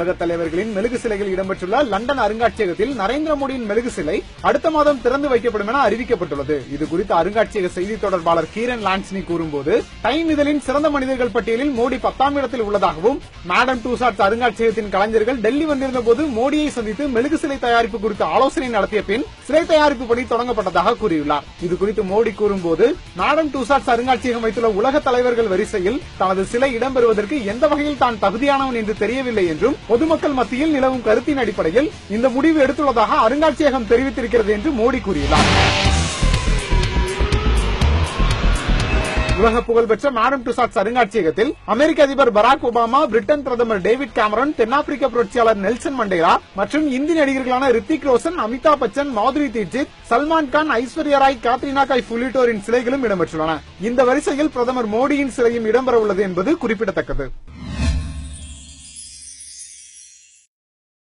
உலக தலைவர்களின் மெழுகு சிலைகள் இடம்பெற்றுள்ள லண்டன் அருங்காட்சியகத்தில் நரேந்திர மோடியின் மெழுகு சிலை அடுத்த மாதம் திறந்து வைக்கப்படும் என அறிவிக்கப்பட்டுள்ளது. இதுகுறித்து அருங்காட்சியக செய்தி தொடர்பாளர் கீரன் லான்ஸ்னி கூறும்போது, டைம் இதழின் சிறந்த மனிதர்கள் பட்டியலில் மோடி 10ஆம் இடத்தில் உள்ளதாகவும், மேடம் டுசாட்ஸ் அருங்காட்சியகத்தின் கலைஞர்கள் டெல்லி வந்திருந்த போது மோடியை சந்தித்து மெழுகு சிலை தயாரிப்பு குறித்து ஆலோசனை நடத்திய பின் சிலை தயாரிப்பு பணி தொடங்கப்பட்டதாக கூறியுள்ளார். இதுகுறித்து மோடி கூறும்போது, மேடம் டுசாட்ஸ் அருங்காட்சியகம் வைத்துள்ள உலக தலைவர்கள் வரிசையில் தனது சிலை இடம்பெறுவதற்கு எந்த வகையில் தான் தகுதியானவன் என்று தெரியவில்லை என்றும், பொதுமக்கள் மத்தியில் நிலவும் கருத்தின் அடிப்படையில் இந்த முடிவு எடுத்துள்ளதாக அருங்காட்சியகம் தெரிவித்திருக்கிறது என்று மோடி கூறியுள்ளார். உலக புகழ்பெற்ற மேடம் டுசாட்ஸ் அருங்காட்சியகத்தில் அமெரிக்க அதிபர் பராக் ஒபாமா, பிரிட்டன் பிரதமர் டேவிட் கேமரன், தென்னாப்பிரிக்க புரட்சியாளர் நெல்சன் மண்டேலா மற்றும் இந்தி நடிகர்களான ரித்திக் ரோஷன், அமிதாப் பச்சன், மாதுரி தீட்சித், சல்மான் கான், ஐஸ்வர்யா ராய், கேத்ரினா கைஃப் உள்ளிட்டோரின் சிலைகளும் இடம்பெற்றுள்ளன. இந்த வரிசையில் பிரதமர் மோடியின் சிலையும் இடம்பெற உள்ளது என்பது குறிப்பிடத்தக்கது.